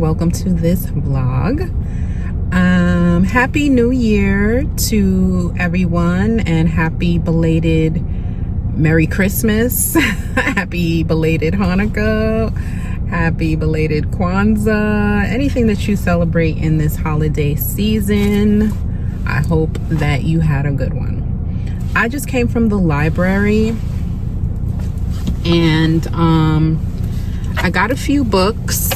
welcome to this vlog. Happy New Year to everyone, and happy belated Merry Christmas. Happy belated Hanukkah. Happy belated Kwanzaa. Anything that you celebrate in this holiday season, I hope that you had a good one. I just came from the library and I got a few books.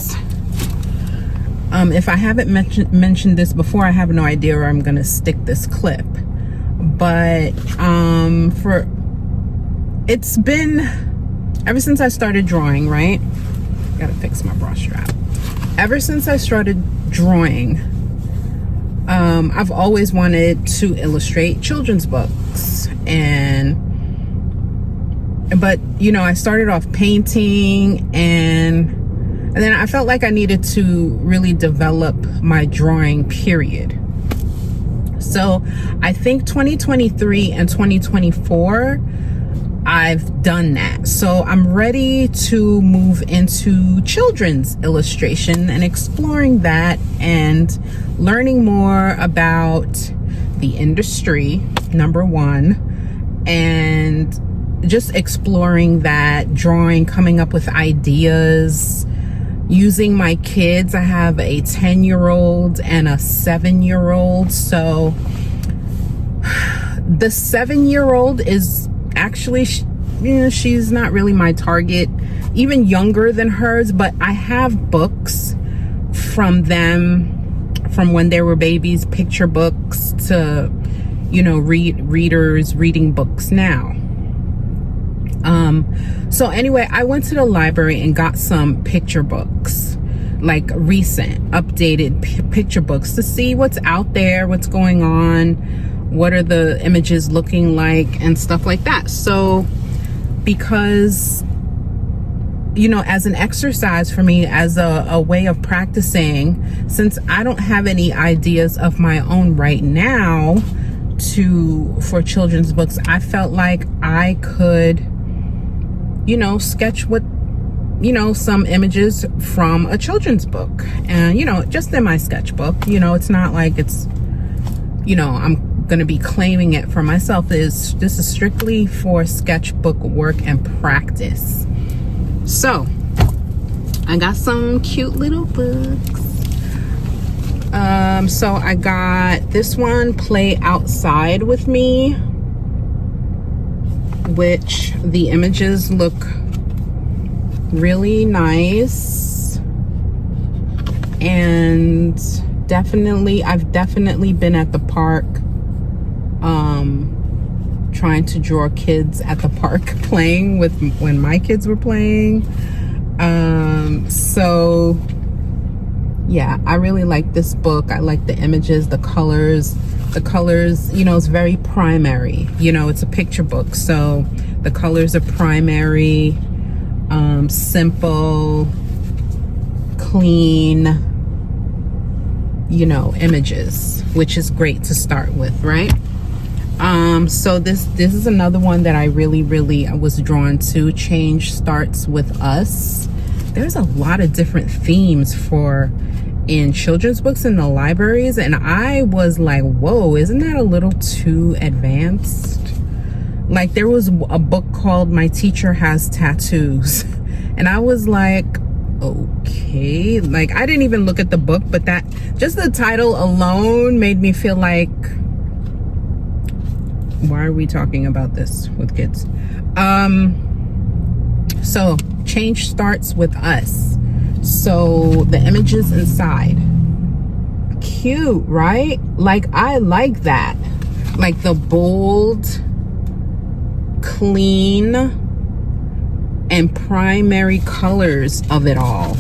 If I haven't mentioned this before, I have no idea where I'm gonna stick this clip, but it's been ever since I started drawing, right? Gotta fix my bra strap. Ever since I started drawing, I've always wanted to illustrate children's books, but you know, I started off painting, and then I felt like I needed to really develop my drawing, period. So I think 2023 and 2024, I've done that. So I'm ready to move into children's illustration and exploring that and learning more about the industry, number one, and just exploring that, drawing, coming up with ideas, using my kids. I have a 10-year-old and a 7-year-old. So the 7-year-old is actually, she's not really my target, even younger than hers, but I have books from them from when they were babies, picture books, to, you know, readers reading books now. So anyway, I went to the library and got some picture books, like recent, updated picture books, to see what's out there, what's going on, what are the images looking like, and stuff like that. So because, you know, as an exercise for me, as a way of practicing, since I don't have any ideas of my own right now for children's books, I felt like I could, you know, sketch what, you know, some images from a children's book, and, you know, just in my sketchbook. You know, it's not like it's, you know, I'm gonna be claiming it for myself. This is strictly for sketchbook work and practice. So I got some cute little books. So I got this one, Play Outside With Me, which the images look really nice, and I've definitely been at the park trying to draw kids at the park playing with when my kids were playing. So yeah, I really like this book. I like the images, the colors, you know, it's very primary. You know, it's a picture book, so the colors are primary, simple, clean, you know, images, which is great to start with, right? So this is another one that I really was drawn to. Change Starts With Us. There's a lot of different themes in children's books in the libraries, and I was like, whoa, isn't that a little too advanced? Like, there was a book called My Teacher Has Tattoos, and I was like, okay. Like, I didn't even look at the book, but that, just the title alone made me feel like, why are we talking about this with kids? So Change Starts With Us. So the images inside, cute, right? Like, I like that, like the bold, clean, and primary colors of it all.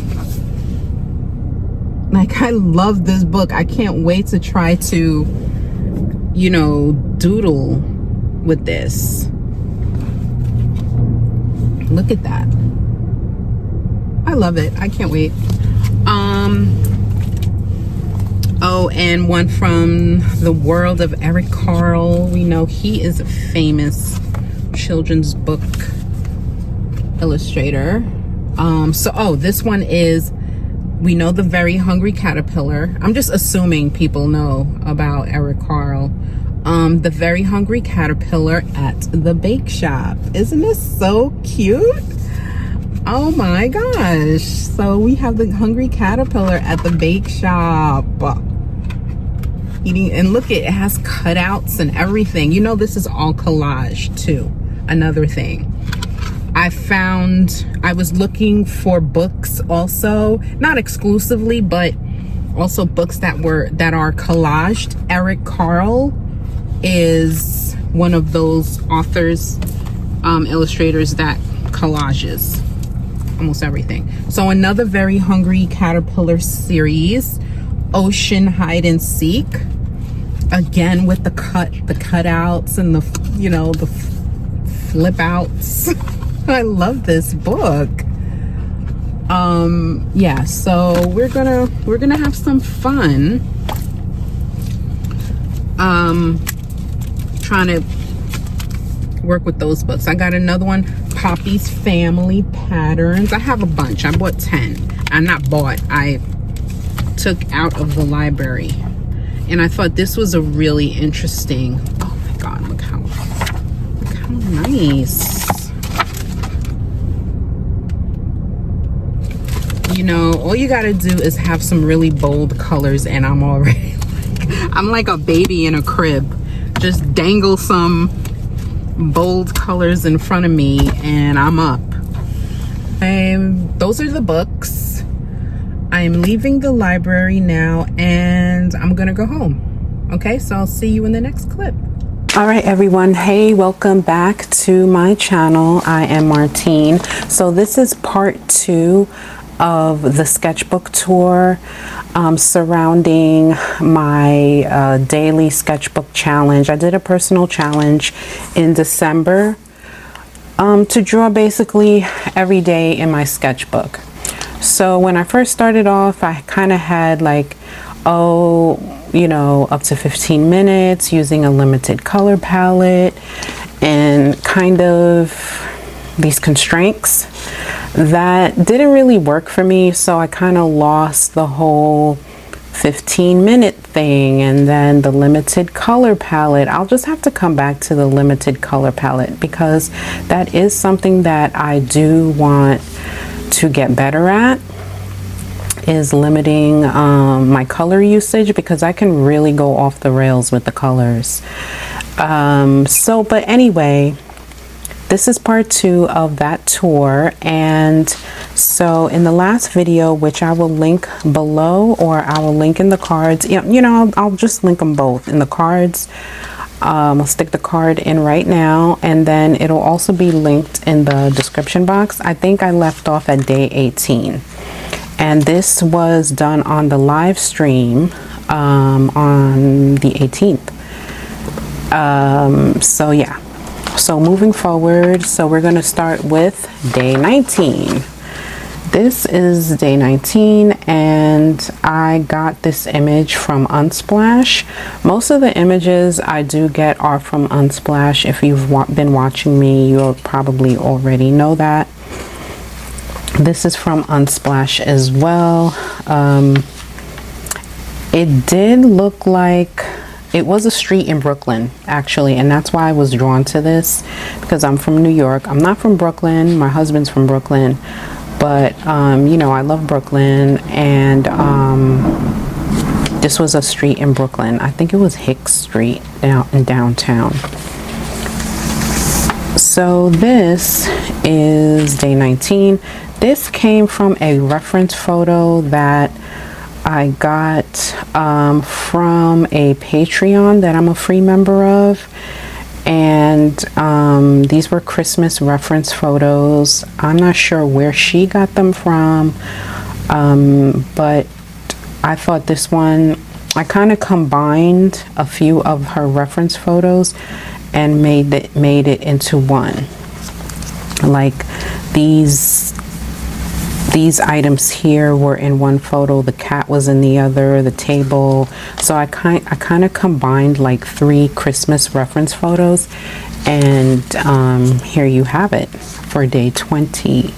Like, I love this book. I can't wait to try to, you know, doodle with this. Look at that. I love it. I can't wait. Oh, and one from the world of Eric Carle. We know he is a famous children's book illustrator. This one is We know the Very Hungry Caterpillar. I'm just assuming people know about Eric Carle. The Very Hungry Caterpillar at the Bake Shop. Isn't this so cute? Oh my gosh. So we have the Hungry Caterpillar at the Bake Shop. Eating, and look, it has cutouts and everything. You know, this is all collage too. Another thing. I was looking for books also, not exclusively, but also books that are collaged. Eric Carle is one of those authors, illustrators that collages almost everything. So another Very Hungry Caterpillar series, Ocean Hide and Seek, again with the cutouts and the, you know, the flip outs. I love this book. Yeah, so we're gonna have some fun trying to work with those books. I got another one, Poppy's Family Patterns. I have a bunch. I bought 10. I took out of the library, and I thought this was a really interesting, oh my god, look how nice. You know, all you gotta do is have some really bold colors, and I'm already I'm like a baby in a crib. Just dangle some bold colors in front of me and I'm up. Those are the books. I am leaving the library now and I'm gonna go home. Okay, so I'll see you in the next clip. All right, everyone. Hey, welcome back to my channel. I am Martine. So this is part 2 of the sketchbook tour surrounding my daily sketchbook challenge. I did a personal challenge in December to draw basically every day in my sketchbook. So when I first started off, I kind of had like, you know, up to 15 minutes using a limited color palette and kind of these constraints that didn't really work for me. So I kind of lost the whole 15-minute thing, and then the limited color palette. I'll just have to come back to the limited color palette because that is something that I do want to get better at, is limiting my color usage, because I can really go off the rails with the colors. But anyway, this is part 2 of that tour. And so in the last video, which I will link below, or I will link in the cards, you know, I'll just link them both in the cards. I'll stick the card in right now, and then it'll also be linked in the description box. I think I left off at day 18, and this was done on the live stream on the 18th. So yeah, so moving forward, so we're going to start with day 19. This is day 19, and I got this image from Unsplash. Most of the images I do get are from Unsplash. If you've been watching me, you'll probably already know that. This is from Unsplash as well. It did look like it was a street in Brooklyn, actually, and that's why I was drawn to this, because I'm from New York. I'm not from Brooklyn. My husband's from Brooklyn. But, you know, I love Brooklyn, and this was a street in Brooklyn. I think it was Hicks Street in downtown. So this is day 19. This came from a reference photo that I got from a Patreon that I'm a free member of. And these were Christmas reference photos. I'm not sure where she got them from, but I thought this one, I kind of combined a few of her reference photos and made it into one. Like these items here were in one photo, the cat was in the other, the table. So I kind of combined like 3 Christmas reference photos, and here you have it for day 20.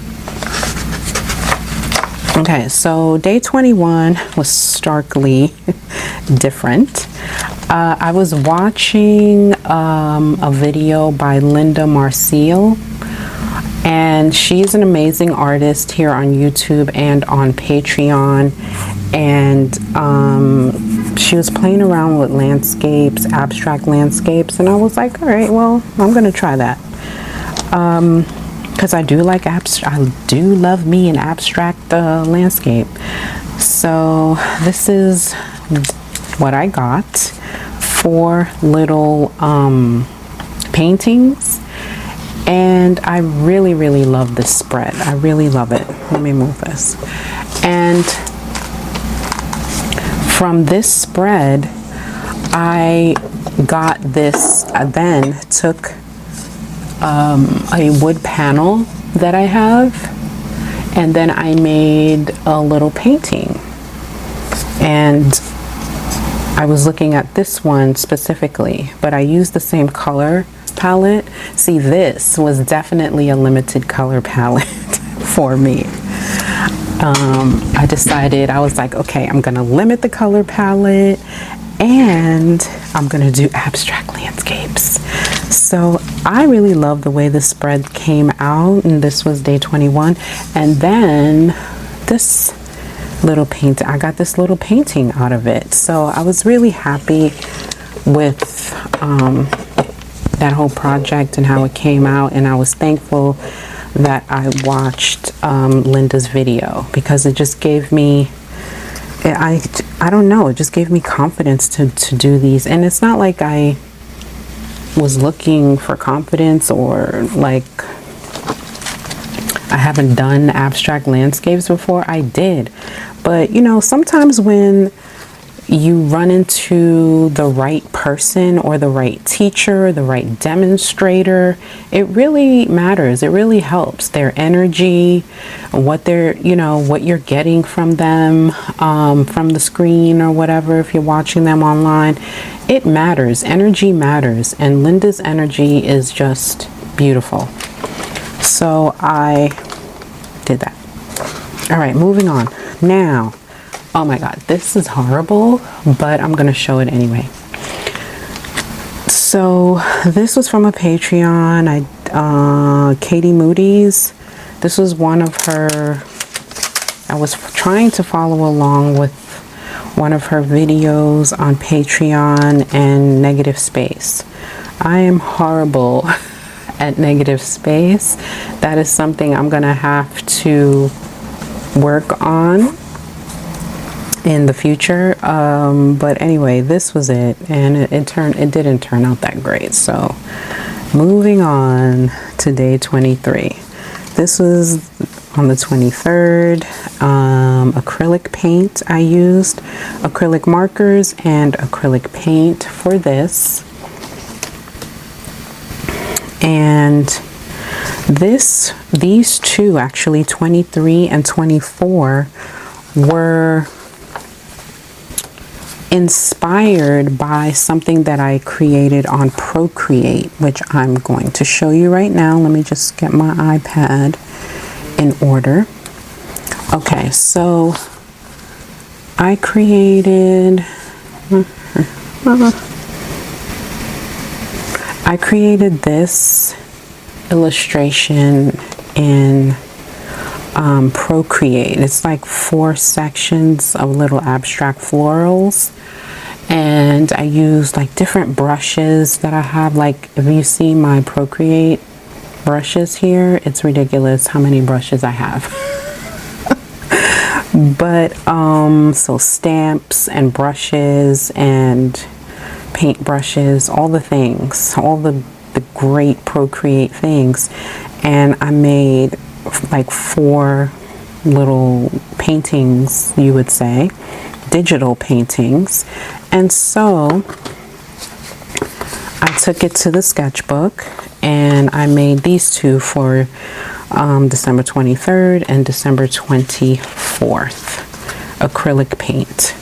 Okay, so day 21 was starkly different. I was watching a video by Linda Marcille, and she's an amazing artist here on YouTube and on Patreon. And she was playing around with landscapes, abstract landscapes, and I was like, all right, well, I'm gonna try that. Because I do like I do love me an abstract landscape. So this is what I got. 4 little paintings, and I really love this spread. I really love it. Let me move this. And from this spread, I got this. I then took a wood panel that I have, and then I made a little painting. And I was looking at this one specifically, but I used the same color palette. See, this was definitely a limited color palette for me. I decided, I was like, okay, I'm gonna limit the color palette and I'm gonna do abstract landscapes. So I really love the way the spread came out, and this was day 21. And then this little painting, I got this little painting out of it. So I was really happy with that whole project and how it came out, and I was thankful that I watched Linda's video, because it just gave me, I don't know, it just gave me confidence to do these. And it's not like I was looking for confidence, or like I haven't done abstract landscapes before. I did, but you know, sometimes when you run into the right person or the right teacher, the right demonstrator, it really matters. It really helps. Their energy, what they're, you know, what you're getting from them, from the screen or whatever, if you're watching them online, it matters. Energy matters. And Linda's energy is just beautiful. So I did that. All right, moving on. Now, oh my God, this is horrible, but I'm gonna show it anyway. So this was from a Patreon, Katie Moody's. This was one of her, I was trying to follow along with one of her videos on Patreon and negative space. I am horrible at negative space. That is something I'm gonna have to work on in the future. But anyway, this was it, and it didn't turn out that great. So moving on to day 23. This was on the 23rd. Acrylic paint. I used acrylic markers and acrylic paint for this. And these two, actually 23 and 24, were inspired by something that I created on Procreate, which I'm going to show you right now. Let me just get my iPad in order. Okay, so I created this illustration in Procreate. It's like 4 sections of little abstract florals, and I used like different brushes that I have. Like if you see my Procreate brushes here, it's ridiculous how many brushes I have. But so stamps and brushes and paint brushes, all the things, all the great Procreate things. And I made like 4 little paintings, you would say, digital paintings. And so I took it to the sketchbook and I made these 2 for December 23rd and December 24th, acrylic paint.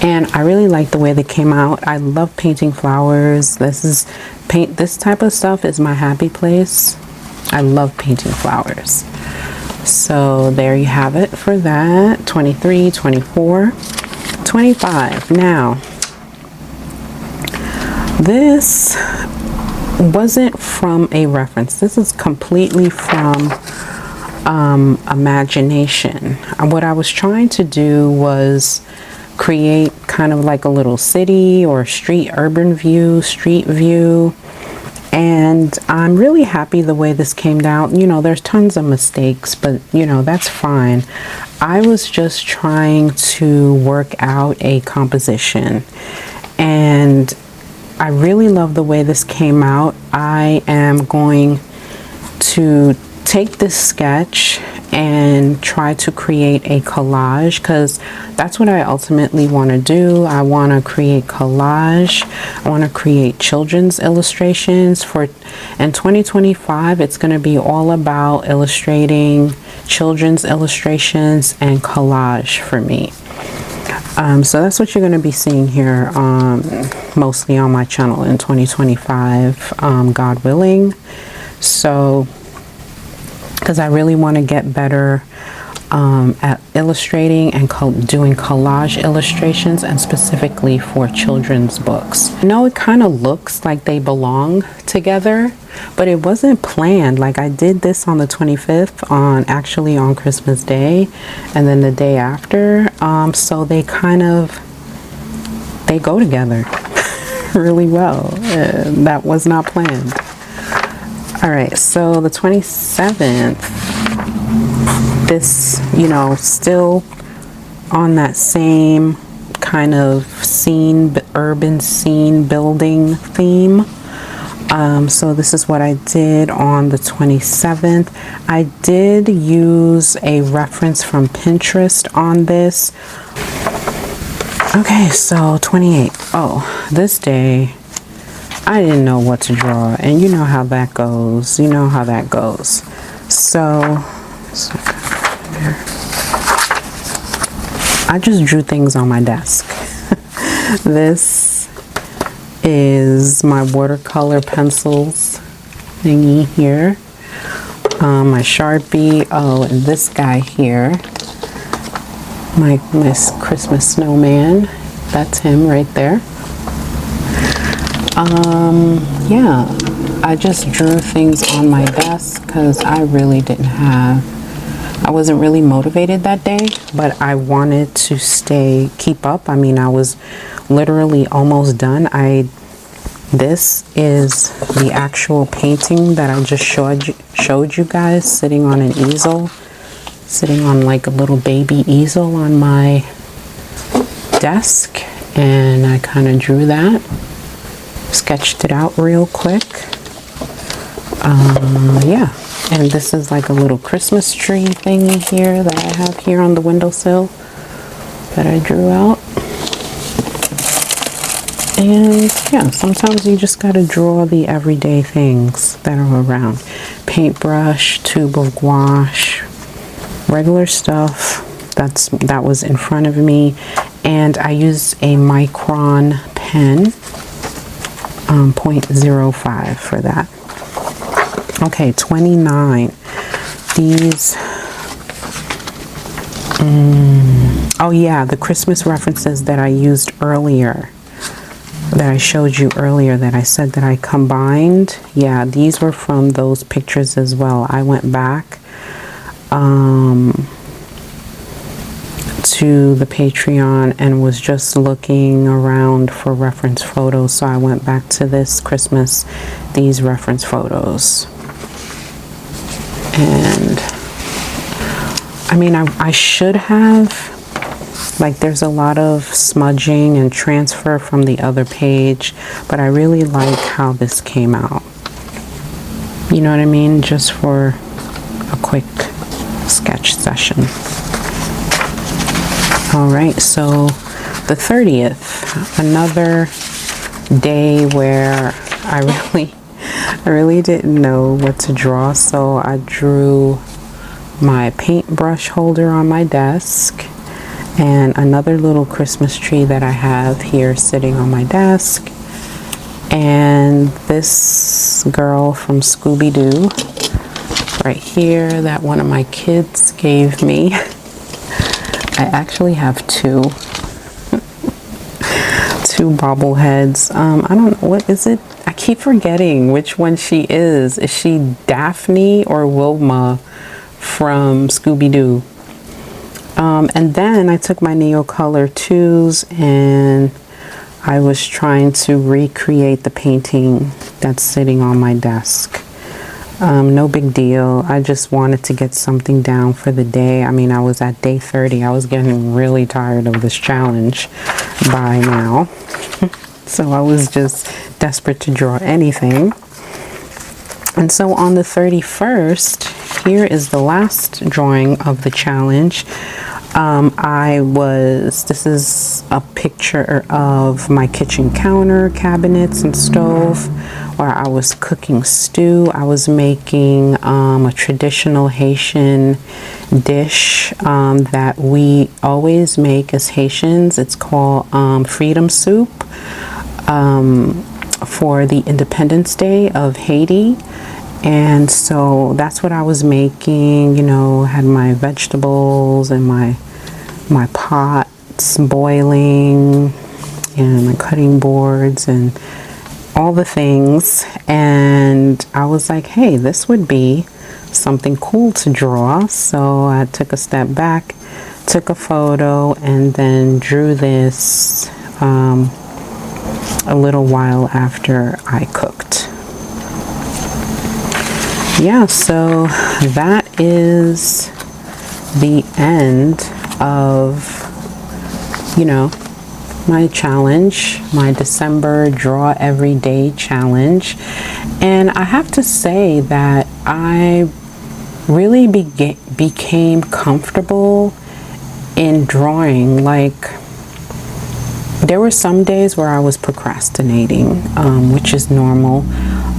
And I really like the way they came out. I love painting flowers. This type of stuff is my happy place. I love painting flowers. So there you have it for that. 23, 24, 25. Now, this wasn't from a reference. This is completely from imagination. What I was trying to do was create kind of like a little city or street view. And I'm really happy the way this came out. You know, there's tons of mistakes, but you know, that's fine. I was just trying to work out a composition, and I really love the way this came out. I am going to take this sketch and try to create a collage, because that's what I ultimately want to do. I want to create collage. I want to create children's illustrations for, in 2025, it's going to be all about illustrating children's illustrations and collage for me. So that's what you're going to be seeing here, mostly on my channel in 2025, God willing. So, because I really want to get better at illustrating and doing collage illustrations, and specifically for children's books. I know it kind of looks like they belong together, but it wasn't planned. Like, I did this on the 25th, actually on Christmas Day, and then the day after. So they go together really well. That was not planned. All right, so the 27th, this, you know, still on that same kind of scene, urban scene building theme. So this is what I did on the 27th. I did use a reference from Pinterest on this. Okay, so 28. Oh, this day, I didn't know what to draw, and you know how that goes. You know how that goes. So I just drew things on my desk. This is my watercolor pencils thingy here. My Sharpie. Oh, and this guy here, my Christmas snowman. That's him right there. Yeah, I just drew things on my desk because I really I wasn't really motivated that day, but I wanted to keep up. I mean, I was literally almost done. This is the actual painting that I just showed you guys, sitting on an easel, sitting on like a little baby easel on my desk, and I kind of drew that. Sketched it out real quick. Yeah, and this is like a little Christmas tree thingy here that I have here on the windowsill that I drew out. And yeah, sometimes you just gotta draw the everyday things that are around. Paintbrush, tube of gouache, regular stuff that was in front of me, and I used a Micron pen. 0.05 for that. Okay, 29. These, oh yeah, the Christmas references that I used earlier, that I showed you earlier, that I said that I combined. Yeah, these were from those pictures as well. I went back to the Patreon and was just looking around for reference photos, so I went back to this Christmas, these reference photos. And I mean, I should have, like, there's a lot of smudging and transfer from the other page, but I really like how this came out. You know what I mean? Just for a quick sketch session. All right, so the 30th, another day where I really didn't know what to draw, so I drew my paintbrush holder on my desk and another little Christmas tree that I have here sitting on my desk, and this girl from Scooby-Doo right here that one of my kids gave me. I actually have two bobbleheads. I don't know, what is it? I keep forgetting which one she is. Is she Daphne or Wilma from Scooby-Doo? And then I took my Neocolor 2s and I was trying to recreate the painting that's sitting on my desk. No big deal. I just wanted to get something down for the day. I mean, I was at day 30. I was getting really tired of this challenge by now. So I was just desperate to draw anything. And so on the 31st, here is the last drawing of the challenge. This is a picture of my kitchen counter, cabinets, and stove, where I was cooking stew. I was making a traditional Haitian dish that we always make as Haitians. It's called freedom soup for the Independence Day of Haiti. And so that's what I was making, you know, had my vegetables and my pots boiling and my cutting boards and all the things. And I was like, hey, this would be something cool to draw. So I took a step back, took a photo, and then drew this a little while after I cooked. Yeah, so that is the end of, you know, my challenge, my December Draw Every Day challenge. And I have to say that I really became comfortable in drawing. Like, there were some days where I was procrastinating, which is normal.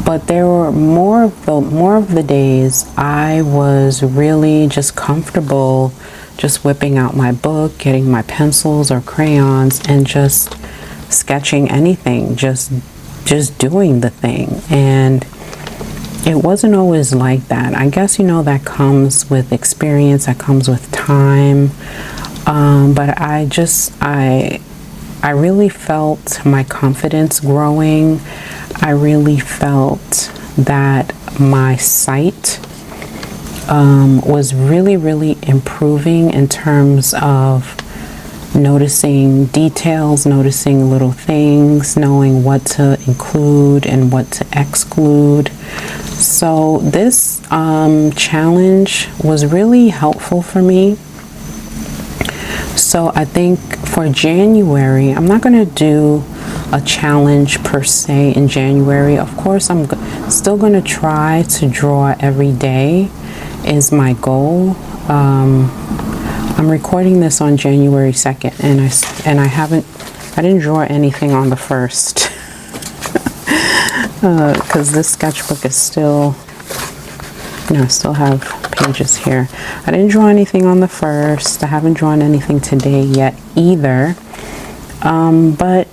But there were more of the days I was really just comfortable just whipping out my book, getting my pencils or crayons, and just sketching anything, just doing the thing. And it wasn't always like that. I guess, you know, that comes with experience, that comes with time. But I really felt my confidence growing. I really felt that my sight was really improving in terms of noticing details, noticing little things, knowing what to include and what to exclude. So this challenge was really helpful for me. So I think for January, I'm not going to do a challenge per se in January. Of course, I'm still going to try to draw every day is my goal. I'm recording this on January 2nd, and I didn't draw anything on the 1st because this sketchbook is still, you know, I still have pages here. I didn't draw anything on the 1st. I haven't drawn anything today yet either. But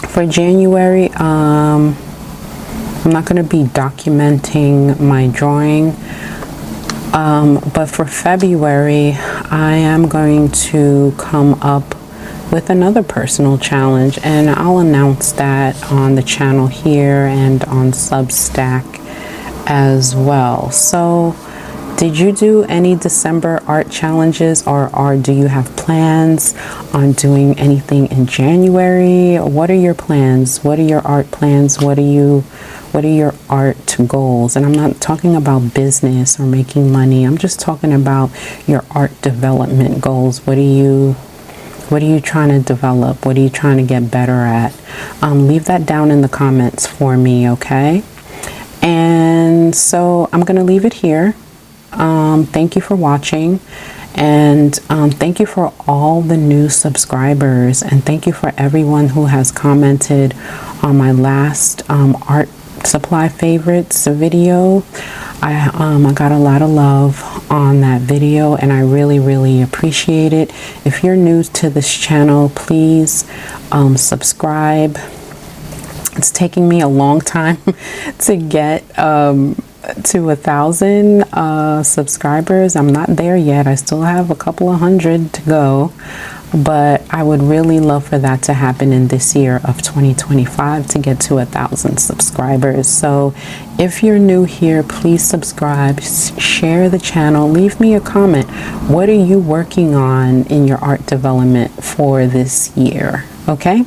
for January, I'm not going to be documenting my drawing. But for February, I am going to come up with another personal challenge, and I'll announce that on the channel here and on Substack as well. So did you do any December art challenges, or do you have plans on doing anything in January? What are your plans? What are your art plans? What are your art goals? And I'm not talking about business or making money. I'm just talking about your art development goals. What are you trying to develop? What are you trying to get better at? Leave that down in the comments for me, okay? And so I'm going to leave it here. Thank you for watching, and thank you for all the new subscribers, and thank you for everyone who has commented on my last art supply favorites video. I got a lot of love on that video, and I really appreciate it. If you're new to this channel, please subscribe. It's taking me a long time to get to 1,000 subscribers. I'm not there yet. I still have a couple of hundred to go, but I would really love for that to happen in this year of 2025 to get to 1,000 subscribers. So if you're new here, please subscribe, share the channel, leave me a comment. What are you working on in your art development for this year? Okay,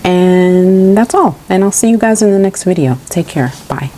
and that's all, and I'll see you guys in the next video. Take care. Bye.